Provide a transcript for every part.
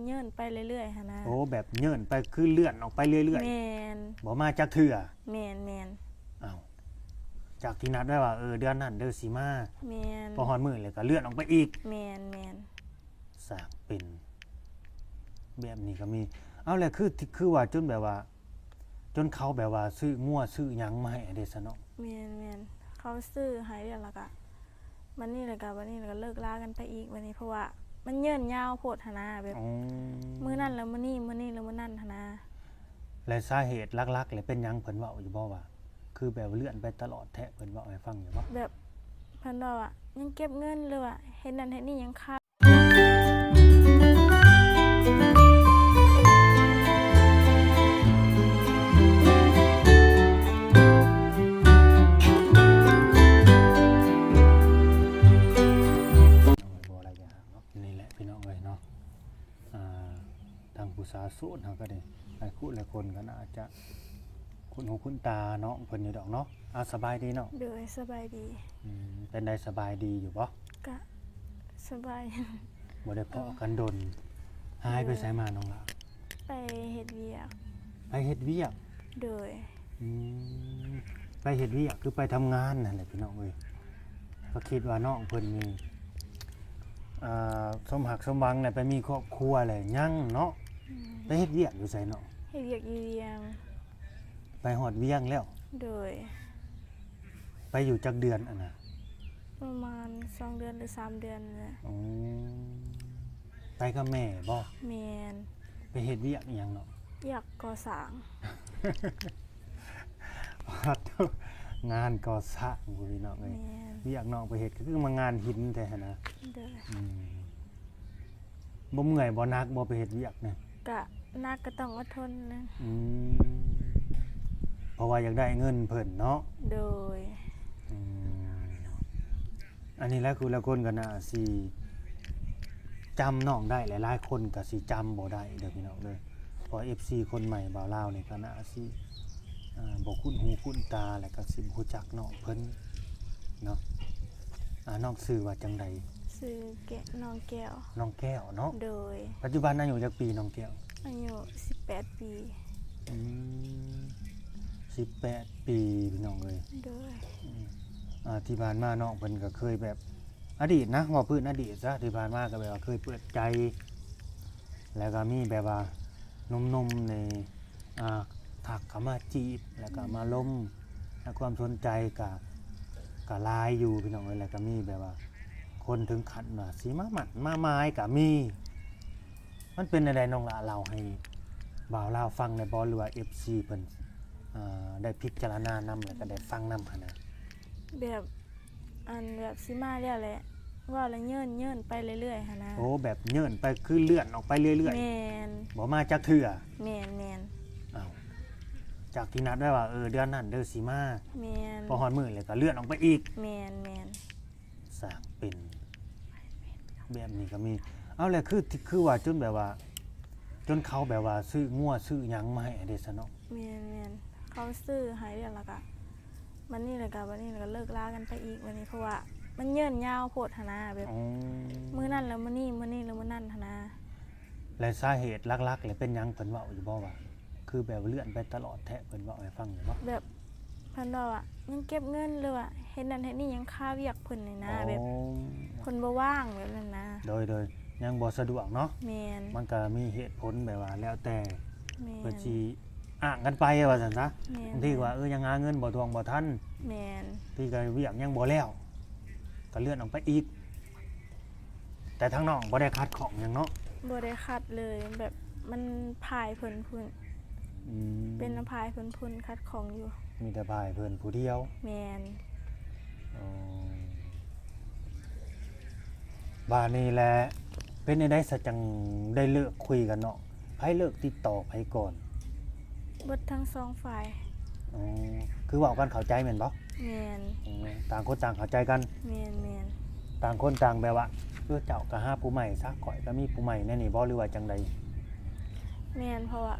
เยื่นไปเรื่อยๆหั่นนะโอ้แบบเยื่นไปคือเลื่อนออกไปเรื่อยแม่นๆบ่มาจักเทื่อแม่นแม่นอ้าวจากที่นัดไว้ว่าเดือนนั้นเด้อสิมาแม่นพอฮอดมื้อเลยก็เลื่อนออกไปอีกแม่นแม่นสร้างเป็นแบบนี้ก็มีเอาแหละคือว่าจนแบบว่า จนเขาแบบว่าซื้องัวซื้อหยังมาให้เด้ซะเนาะแม่นแม่นเขาซื้อให้แล้วก็วันนี้แล้วก็เลิกลากันไปอีกวันนี้เพราะว่ามันเยื่นยาวโพดหั่นนะแบบมื้อนั้นแล้วมื้อนี้มื้อนี้แล้วมื้อนั้นหั่นนะและสาเหตุหลักๆเลยเป็นหยังเพิ่นเว้าอยู่บ่ว่าคือแบบเลื่อนไปตลอดแท้เพิ่นเว้าให้ฟังอยู่บ่แบบเพิ่นบอกว่ายังเก็บเงินหรือว่าเฮ็ดนั่นเฮ็ดนี่ยังค้าบ่หลายอย่างเนาะนี่แหละพี่น้องเอ้ยเนาะทางผู้สาสูนเฮาก็ได้หลายคู่หลายคนก็น่าจะคุ้นหูคุ้นตาเนาะเพิ่นอยู่ดอกเนาะสบายดีเนาะโดยสบายดีเป็นได้สบายดีอยู่บ่ก็สบาย บ่ได้พ้อกันดนหายไปไสมาน้องล่ะไปเฮ็ดเวียกไปเฮ็ดเวียกโดยไปเฮ็ดเวียกคือไปทำงานนั่นแหละพี่น้องเอ้ยก็คิดว่าน้องเพิ่นมีสมหักสมหวังเนี่ยไปมีครอบครัวแหละยังเนาะไปเฮ็ดเวียกอยู่ไสเนาะเฮ็ดเวียกอยู่เวียงไปฮอดเวียงแล้วโดยไปอยู่จักเดือนน่ะประมาณ2เดือนหรือ3เดือนนี่แหละไปกับแม่บ่แม่นไปเฮ็ดเวียกอีหยังเนาะอยากก่อสร้างงานก่อสร้างบ่พี่น้องเอ้ยเวียกน้องไปเฮ็ดก็คือมางานหินแท้หั่นนะเด้อบ่เมื่อยบ่หนักบ่ไปเฮ็ดเวียกเนี่ยก็นักก็ต้องอดทนนะเพราะว่าอยากได้เงินเพิ่นเนาะโดยอันนี้แหละคือละคนก็น่าสิจำน้องได้หลายๆคนก็สิจำบ่ได้เด้อพี่น้องเด้อเพราะ FC คนใหม่บ่าวลาวนี่ก็น่าสิบ่คุ้นหูคุ้นตาแล้วก็สิบ่รู้จักน้องเพิ่นเนาะน้องชื่อว่าจังได๋ชื่อน้องแก้วน้องแก้วเนาะโดยปัจจุบันอายุจักปีน้องแก้วอายุ18ปี18ปีพี่น้องเอ้ยโดยที่ผ่านมาน้องเพิ่นก็เคยแบบอดีตนะว่าพื้นอดีตซะที่ผ่านมาก็แบบว่าเคยเปิดใจแล้วก็มีแบบว่าหนุ่มๆในทักเข้ามาจีบแล้วก็มาล้มแล้วความสนใจก็หลายอยู่พี่น้องเอ้ยแล้วก็มีแบบว่าคนถึงขั้นว่าสิมาหมั่นมาหมายก็มีมันเป็นอะไรน้องล่ะเล่าให้บ่าวลาวฟังในบ่หรือว่า FC เพิ่นได้พิจารณานำแล้วก็ได้ฟังนำหั่นน่ะแบบแบบสิมาแล้วแหละว่าแล้วเยื่นไปเรื่อยๆหั่นนะโอ้แบบเยื่นไปคือเลื่อนออกไปเรื่อยๆแม่นบ่มาจักเทื่อแม่นอ้าวจากที่นัดไว้ว่าเดือนนั้นเด้อสิมาแม่นพอฮอดมื้อเลยก็เลื่อนออกไปอีกแม่นสร้างเป็นแบบนี้ก็มีเอาแหละคือว่าจนแบบว่าจนเขาแบบว่าซื้องัวซื้อหยังมาให้เด้ซะเนาะแม่นเขาซื้อให้แล้วก็วันนี้แล้วก็เลิกลากันไปอีกวันนี้เพราะว่ามันเยื่นยาวโพดหั่นนะแบบมื้อนั้นแล้วมื้อนี้แล้วมื้อนั้นหั่นนะและสาเหตุหลักๆเลยเป็นหยังเพิ่นเว้าอยู่บ่ว่าคือแบบเลื่อนไปตลอดแท้เพิ่นเว้าให้ฟังอยู่บ่แบบเพิ่นบอกว่ายังเก็บเงินหรือว่าเฮ็ดนั่นเฮ็ดนี่ยังค่าเวียกเพิ่นนี่นะแบบเพิ่นบ่ว่างแบบนั้นนะโดยยังบ่สะดวกเนาะแม่นมันก็มีเหตุผลแบบว่าแล้วแต่เพิ่นสิอ้างกันไปว่าซั่นซะบางทีว่ายังหาเงินบ่ทวงบ่ทันแม่นที่ก็เวียกยังบ่แล้วก็เลื่อนออกไปอีกแต่ทางน้องบ่ได้คัดของหยังเนาะบ่ได้คัดเลยแบบมันพายเพิ่นพุ่นเป็นน้ำพายเพิ่นพุ่นคัดของอยู่มีแต่พายเพิ่นผู้เดียวแม่นบ้านนี้แหละเป็นได้ซะจังได้เลิกคุยกันเนาะไผเลิกติดต่อไผก่อนเบิดทั้ง2ฝ่ายคือเว้ากันเข้าใจแม่นบ่แม่นต่างคนต่างเข้าใจกันแม่นต่างคนต่างแบบว่าเจ้าก็หาผู้ใหม่ซะข่อยก็มีผู้ใหม่แน่นี่บ่หรือว่าจังได๋แม่นเพราะว่า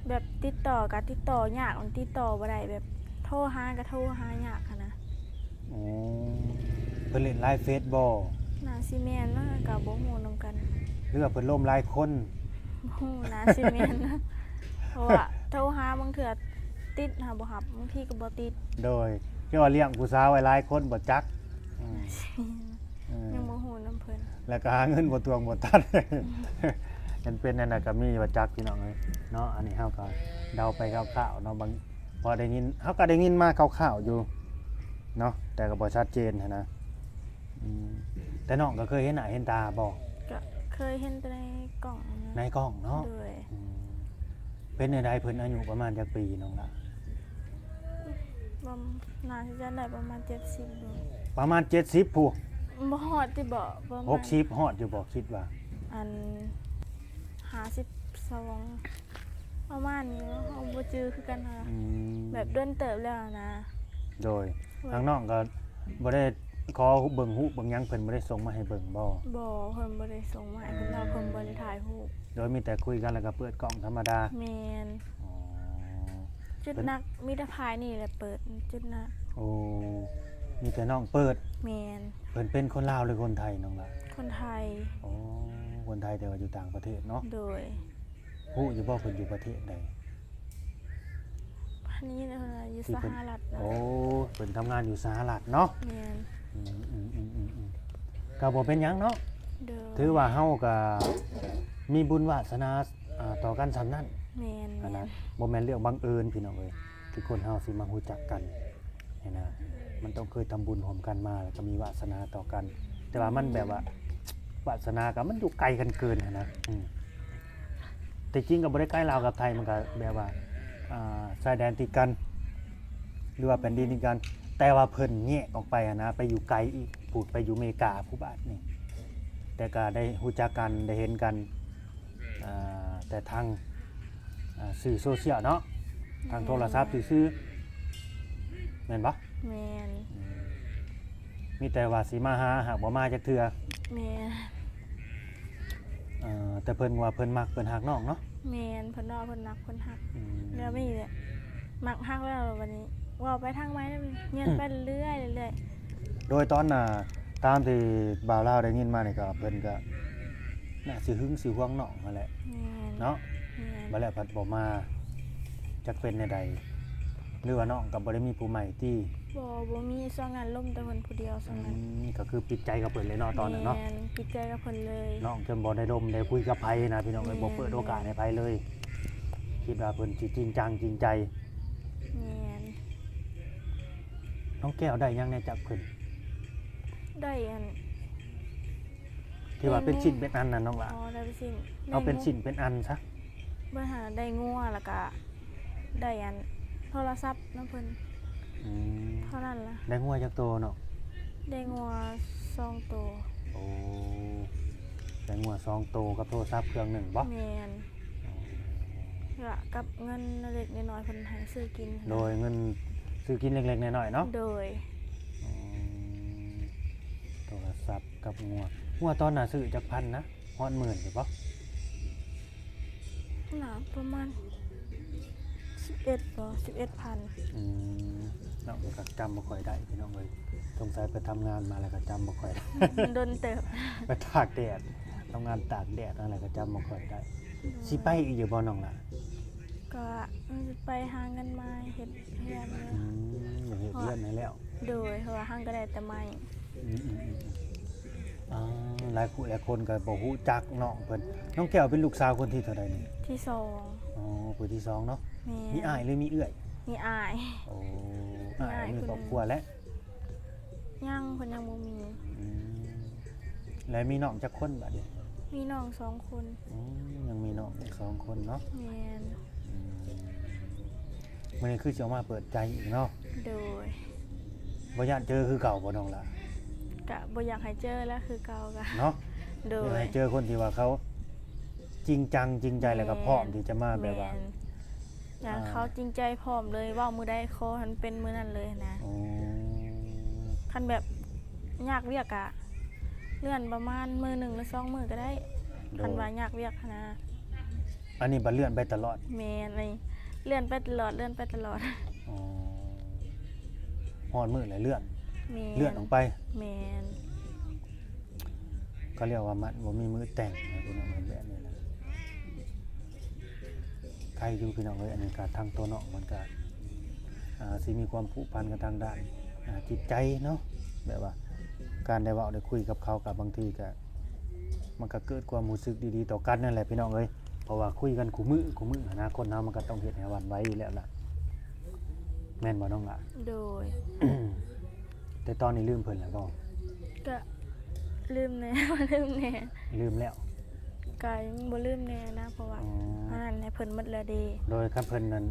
แบบติดต่อยากมันติดต่อบ่ได้แบบโทรหาก็โทรหายากหั่นนะเพิ่นเล่นไลฟ์เฟซบ่น่าสิแม่นแล้วก็บ่ฮู้นำกัน หรือว่าเพิ่นล่มหลายคน ฮู้นะสิแม่นนะเพราะว่าโทรหาบางเทื่อติดหาบ่รับบางทีก็บ่ติด โดยที่ว่าเลี้ยงผู้สาวไว้หลายคนบ่จักอืมอืม ยังบ่ฮู้นํเพิ่น แล้วก็หาเงินบ่ตวงบ่ตัด มันเป็นนั่นน่ะก็มีบ่จักพี่น้องเอ้ยเนาะอันนี้เฮาก็เดาไปคร่าวๆเนาะบางพอได้ยินเฮาก็ได้ยินมาคร่าวๆอยู่เนาะแต่ก็บ่ชัดเจนหั้นนะอืมแต่น้องก็เคยเห็นหน้าเห็นตาบ่ ก็เคยเห็นแต่ในกล่องนะ ในกล้องเนาะ โดย อืมเป็นจังไดเพิ่นอายุประมาณจักปีน้องล่ะ บ่น่าสิจะได้ประมาณ70บ่ ประมาณ70ผู้ บ่ฮอดที่บ่ประมาณ 60ฮอดอยู่บ่คิดว่า อัน52ประมาณนี้เนาะเฮาบ่จื้อคือกันค่ะ อืม แบบเดินเติบแล้วนะ โดยทางน้องก็บ่ได้ขอเบิ่งรูปเบิ่งหยังเพิ่นบ่ได้ส่งมาให้เบิ่งบ่ บ่เพิ่นบ่ได้ส่งมาให้เพิ่นเอาเพิ่นบ่ได้ถ่ายรูป โดยมีแต่คุยกันแล้วก็เปิดกล้องธรรมดา แม่น อ๋อ จุดหนักมีแต่ภายนี่แหละเปิดจุดหนัก โอ้มีแต่น้องเปิด แม่น เพิ่นเป็นคนลาวหรือคนไทยน้องล่ะ คนไทย โอ้คนไทยแต่ว่าอยู่ต่างประเทศเนาะ โดย ฮู้อยู่บ่เพิ่นอยู่ประเทศใด พันนี้เพิ่นอยู่ ที่ ส เพิ่น หรัฐนะ โอ้เพิ่นทำงานอยู่สหรัฐเนาะ แม่น ก็บ่เป็นหยังเนาะ โดย ถือว่าเฮาก็มีบุญวาสนาต่อกันสำนั้น แม่น อัน แม่ นะ น บ่แม่นเรื่องบังเอิญพี่น้องเอ้ยที่คนเฮาสิมารู้จักกันเนี่ยนะมันต้องเคยทำบุญร่วมกันมาแล้วก็มีวาสนาต่อกัน แต่ว่ามันแบบว่าวาสนากับมันอยู่ไกลกันเกินหั้นนะแต่จริงก็บ่ได้ใกล้ลาวกับไทยมันก็แบบว่าชายแดนติดกัน หรือว่าแผ่นดินติดกัน แต่ว่าเพิ่นแยกออกไปอะนะไปอยู่ไกลอีกพูดไปอยู่อเมริกาผู้บาดนี่แต่ก็ได้รู้จักกันได้เห็นกันแต่ทางสื่อโซเชียลเนาะทางโทรศัพท์ซื่อๆแม่นบ่ แม่น มีแต่ว่าสิมาหาหากบ่มาจักเทื่อ แม่น แต่เพิ่นว่าเพิ่นมักเพิ่นฮักน้องเนาะ แม่นเพิ่นว่าเพิ่นนักเพิ่นฮัก อืม แล้วไม่แหละมักฮักแล้ววันนี้เว่าไปทางไม้แล้วเงียบไปเรื่อยๆเรื่อย โดยตอนน่ะตามที่บ่าวลาวได้ยินมานี่ก็เพิ่นก็น่าสิหึงสิหวงน้องนั่นแหละ ๆแม่น เนาะ แม่น บ่แล้วพัดบ่มาจักเป็นในใดหรือว่าน้องก็บ่ได้มีผู้ใหม่ที่ บ่มีซ่องงานล่มแต่เพิ่นผู้เดียวซ่องนั้น ก็คือปิดใจกับเพิ่นเลยเนาะตอนนั้นเนาะ แม่ปิดใจกับเพิ่นเลย น้องจนบ่ได้ดมได้คุยกับไผนะพี่น้องเอ้ยบ่เปิดโอกาสให้ไผเลย คิดว่าเพิ่นสิจริงจังจริงใจ แม่น น้องแก้วได้ยังในจากเพิ่น ได้อัน ที่ว่าเป็นชิ้นเป็นอันน่ะน้องล่ะ อ๋อได้ไปสิ้น เอาเป็นชิ้นเป็นอันซะ บ่หาได้งัวแล้วก็ได้อันโทรศัพท์นํเพิ่น อืม เท่านั้นล่ะ ได้งัวจักโตเนาะ ได้งัว2ตัว โอ้ได้งัว2โตกับโทรศัพท์เครื่องหนึงบ่ แม่นก็กับเงินเล็กน้อยๆเพิ่นให้ซื้อกิน โดยเงินซื้อกินเล็กๆน้อยๆเนาะ โดย อืมโทรศัพท์กับงัวตอนน่ะซื้อจักพันนะฮอดหมื่นอยู่บ่ หนาประมาณ11บ่11,000 อืมน้องก็จำบ่ค่อยได้พี่น้องเอ้ยสงสัยไปทำงานมาแล้วก็จำบ่ค่อยได้ โดนเติบ ไปตากแดดทำงานตากแดดอะไรก็จำบ่ค่อยได้สิไปอีกอยู่บ่น้องล่ะ ก็ไปหาเงินมาเฮ็ดเฮือนเน อื อะ มอยากเฮ็ดเรื่องให้แล้ว โดยเพราะว่าห้างก็ได้แต่ไม้ อืมหลายคู่หลายคนก็บ่ฮู้จักน้องเพิ่นน้องแก้วเป็นลูกสาวคนที่เท่าใดนี่ ที่สอง อ๋อคนที่สองเนาะ แม่ มีอ้ายหรือมีเอื้อย มีอาย โอ้ มีอ้าย มี คนหนึ่ง ครอบครัวแล้ว ย่างเพิ่นยังบ่มี อืมแล้วมีน้องจักคนบัดนี้ มีน้องสองคน ยังมีน้องอีกสองคนเนาะ แม่น มื้อนี้คือสิออกมาเปิดใจอีกเนาะ โดย บ่ย่านเจอคือเก่าบ่น้องล่ะ ก็บ่อยากให้เจอแล้วคือเก่าก็ เนาะ โด อยาก ย ให้เจอคนที่ว่าเขาจริงจังจริงใจแล้วก็พร้อมที่จะมาแบบว่า แม่นอย่างเขาจริงใจพร้อมเลยเว้ามื้อใดขอให้มันเป็นมื้อนั้นเลยนะ โอ้ คันแบบยากเวียกอะเลื่อนประมาณมื้อหนึ่งหรือ2มื้อก็ได้ โด คัน ย ว่ายากเวียกหั้นนะ อันนี้บัดเลื่อนไปตลอด แม่นเลยเลื่อนไปตลอดเลื่อนไปตลอด อ๋อฮอดมื้อเลยเลื่อน แม่น เลื่อนออกไป แม่น ค ก็เรียกว่ามันบ่มีมือแต่งนะพี่น้องเอ้ยแบบนี้นะใครอยู่พี่น้องเอ้ยอันนี้ก็ทางตัวน้องมันก็สิมีความผูกพันกันทางด้านจิตใจเนาะแบบว่าการได้เว้าได้คุยกับเขากับบางทีก็มันก็เกิดความรู้สึกดีๆต่อกันนั่นแหละพี่น้องเอ้ยเพราะว่าคุยกันคู่มือนะคนเฮามันก็ต้องเฮ็ดให้หวั่นไหวอยู่แล้วล่ะแม่นบ่น้องล่ะ โดย แต่ตอนนี้ลืมเพิ่นแล้วบ่ ก็ลืมแน่ บ่ลืมแน่ ลืมแล้ว ก็ยังบ่ลืมแน่นะเพราะว่าอันนั้นให้เพิ่นหมดแล้วเด้ โดยคันเพิ่นนั้น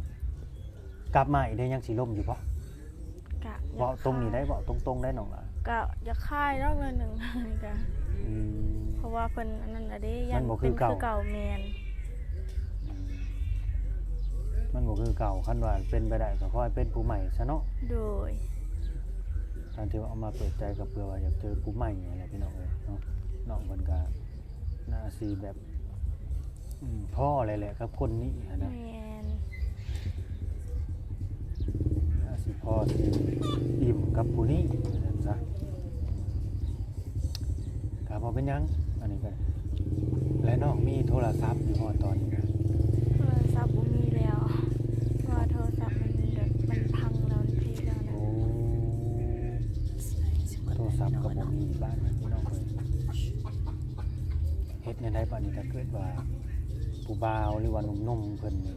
กลับมาอีกได้ยังสิล่มอยู่บ่ ก็ เว้าตรงนี้ได้เว้าตรงๆได้น้องล่ะ ก็อยากคายรอบละหนึ่ง ก็ อืม เพราะว่าเพิ่นอันนั้นน่ะเด้ มันบ่คือเก่า เก่าแม่น มันบ่คือเก่าคันว่าเป็นไปได้ก็ขอให้เป็นผู้ใหม่ซะเนาะ โดย การที่ว่าเอามาเปิดใจก็เพื่อว่าอยากเจอผู้ใหม่นี่แหละพี่น้องเอ้ยเนาะน้องเพิ่นก็น่าสิแบบพ่ออะไรแหละกับคนนี้หั้นนะ แม่น น่าสิพ่อสิอิ่มกับผู้นี้นั่นซะก็บ่เป็นหยังอันนี้ก็และน้องมีโทรศัพท์อยู่ฮอดตอนนี้นะ โทรศัพท์บ่มีแล้วเพราะว่าโทรศัพท์มันพังแล้วพี่แล้วนะ โอ้โทรศัพท์ก็บ่มีบ้านนะพี่น้องเอ้ยเฮ็ดแนวใดบัดนี้ถ้าเกิดว่าผู้บ่าวหรือว่าหนุ่มๆเพิ่นนี่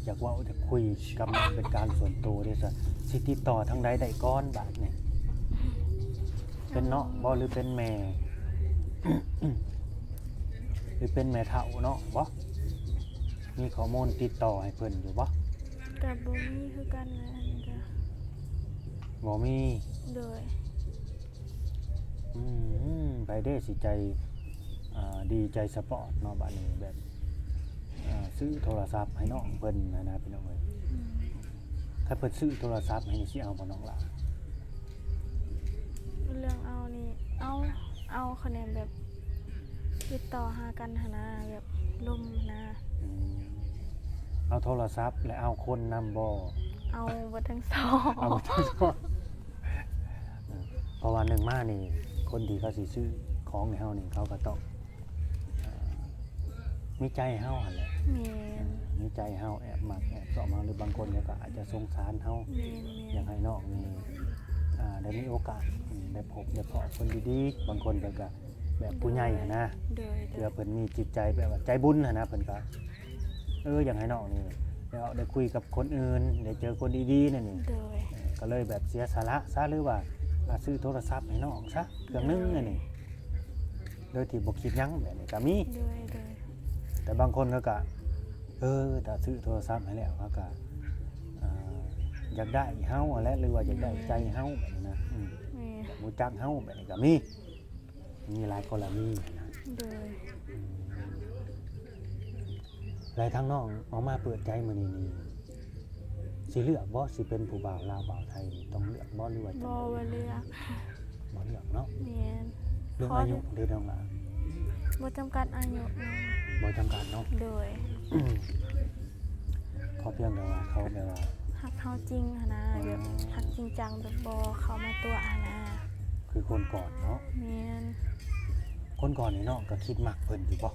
อยากเว้าอยากคุยกับน้องเป็นการส่วนตัวเด้ซะสิติดต่อทางใดได้ก่อนบาดนี้เป็นเนาะบ่หรือเป็นแม่ หรือเป็นแม่เฒ่าเนาะบ่มีข้อมูลติดต่อให้เพิ่นอยู่บ่ ก็บ่มีคือกันเลยอันนี้ก็ บ่มี โดย ไปเด้สิใจดีใจสปอร์ตเนาะบัดนี้แบบซื้อโทรศัพท์ให้น้องเพิ่นนะพี่น้องเอ้ย อืม ถ้าเพิ่นซื้อโทรศัพท์ให้นี่สิเอาบ่น้องล่ะ เรื่องเอานี่เอาคะแนนแบบติดต่อหากันหนนะแบบล่มนะ เอาโทรศัพท์และเอาคนนำบ่ เอาบ่ทั้งสอง เอาบ่ทั้งสองเพราะว่าหนึ่งมานี่คนที่เขาสิซื้อของให้เฮานี่เขาก็ต้องมีใจให้เฮาหั่นแหละ แม่น มีใจเฮาแอบมักแอบชอบเฮาหรือบางคนเนี่ยก็อาจจะสงสารเฮา แม่น อยากให้น้องนี่ได้มีโอกาสได้พบได้เพาะคนดีๆบางคนเพิ่นก็แบบผู้ใหญ่หั้นนะ โดย เพื่อเพิ่นมีจิตใจแบบว่าใจบุญหั้นนะเพิ่นก็อยากให้น้องนี่ได้คุยกับคนอื่นได้เจอคนดีๆนั่นนี่ โดย ก็เลยแบบเสียสละซะหรือว่าซื้อโทรศัพท์ให้น้องซะเครื่องนึงนั่นนี่โดยที่บ่คิดหยังแบบนี้ก็มี โดย แต่บางคนเขาก็ถ้าซื้อโทรศัพท์ให้แล้วเขาก็อยากได้เฮาอะไรหรือว่าอยากได้ใจเฮาแบบนี้นะ แม่น อยากรู้จักเฮาแบบนี้ก็มีหลายกรณีนะ โดย หลายทั้งน้องออกมาเปิดใจมื้อนี้นี่สิเลือกบ่สิเป็นผู้บ่าวลาวบ่าวไทยนี่ต้องเลือกบ่หรือว่าจัง บ่ ใด ว่าเลือก บ่เลือกเนาะ แม่น เรื่องอายุเด้อน้องล่ะ บ่จำกัดอายุนะ บ่จำกัดเนาะ โดย ขอเพียงแต่ว่าเขาแบบว่า ฮักเฮาจริงหั้นนะแบบฮักจริงจังแบบบ่เข้ามาตัวหั้นนะ คือคนก่อนเนาะ แม่น คนก่อนนี่น้องก็คิดมักเพิ่นอยู่บ่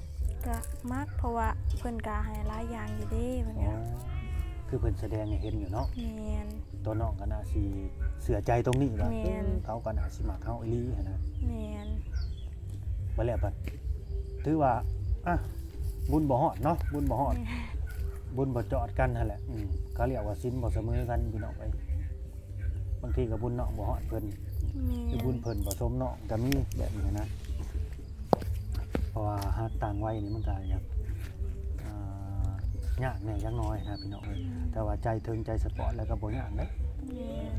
ก็มักเพราะว่าเพิ่นก็ให้หลายอย่างอยู่เด้เพิ่น อ๋อ ก็ คือเพิ่นแสดงให้เห็นอยู่เนาะ แม่น ตัวน้องก็น่าสิเสือใจตรงนี้ว่า แม่น เขาก็น่าสิมักเฮาอีหลีหันนะ แม่น บ่แล้วบัดถือว่าบุญบ่ฮอดเนาะบุญบ่ฮอด แม่น บุญบ่จอดกันนั่นแหละก็เรียกว่าศีลบ่เสมอกันพี่น้องเอ้ยบางทีก็บุญน้องบ่ฮอดเพิ่น แม่ คือบุญเพิ่นบ่สมน้องก็มีแบบนี้นะเพราะว่าหากต่างวัยนี่มันก็อยากยากแหน่อยังน้อยนะพี่น้องเอ้ยแต่ว่าใจถึงใจสปอร์ตแล้วก็บ่ยากเด้ แม่น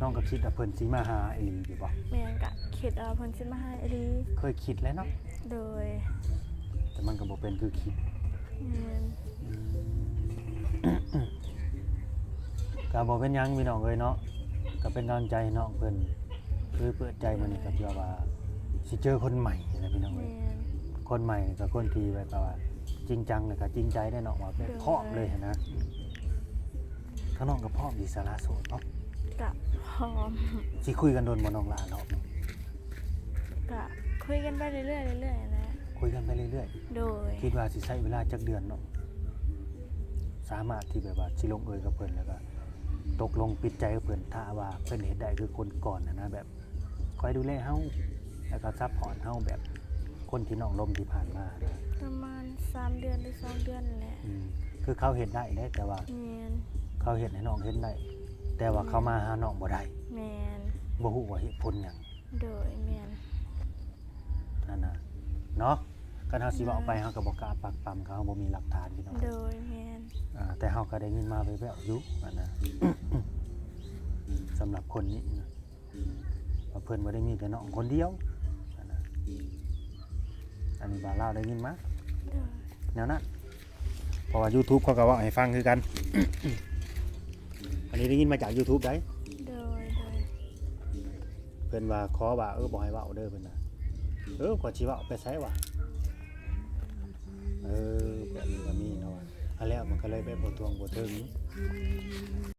น้องก็คิดว่าเพิ่นสิมาหาอีหลีอยู่บ่ แม่นก็คิดเอาเพิ่นสิมาให้อีหลี เคยคิดแล้วเนาะ โดย แต่มันก็บ่เป็นคือคิด แม่น ก็บ่เป็นหยังพี่น้องเอ้ยเนาะก็เป็นกำลังใจให้น้องเพิ่นคือเปิดใจมื้อนี้ก็เพื่อว่าสิเจอคนใหม่นะพี่น้องเอ้ แม่ ย น คนใหม่ก็คนที่แบบว่าจริงจังแล้วก็จริงใจได้เนาะว่าแบบพร้อมเลยนะถ้าน้องก็พร้อมสิสละโสดเนาะ ก็พร้อม สิคุยกันโดนบ่น้องลาเนาะ ก ก็คุยกันไปเรื่อยๆเรื่อยๆนะ คุยกันไปเรื่อย โดย ๆคิดว่าสิใช้เวลาจักเดือนเนาะสามารถที่แบบว่าสิลงเอยกับเพิ่นแล้วก็ตกลงปิดใจกับเพิ่นถ้าว่าเพิ่นเฮ็ดได้คือคนก่อนนะแบบคอยดูแลเฮาแล้วก็ซัพพอร์ตเฮาแบบคนที่น้องลมที่ผ่านมานะ ประมาณ3 เดือนหรือ2 เดือนนั่นแหละ คือเขาเฮ็ดได้เด้แต่ว่า แม่น เขาเฮ็ดให้น้องเฮ็ดได้แต่ว่าเขามาหาน้องบ่ได้ แม่น บ่ฮู้ว่าเหตุผลหยัง โดยแม่น นั่นน่ะเนาะกันเฮาสิเว้าไปเฮาก็บ่กล้าปักปั๊มเขาบ่มีหลักฐานพี่น้อง โดยแม่น แต่เฮาก็ได้ยินมาแว่วๆอยู่นั่นนะ สำหรับคนนี้นะว่าเพิ่นบ่ได้มีแต่น้องคนเดียวนั่นนะอันนี้บ่าวลาวได้ยินมา โดย แนวนั้นเพราะว่า YouTube เขาก็เว้าให้ฟังคือกัน อันนี้ได้ยินมาจาก YouTube ได้ โดยโดย เพิ่นว่าขอว่าบ่ให้เว้าเด้อเพิ่นน่ะขอสิเว้าไปไสวะแบบนี้ก็มีเนาะว่าอันแล้วมันก็เลยไปบ่ทวงบ่ถึง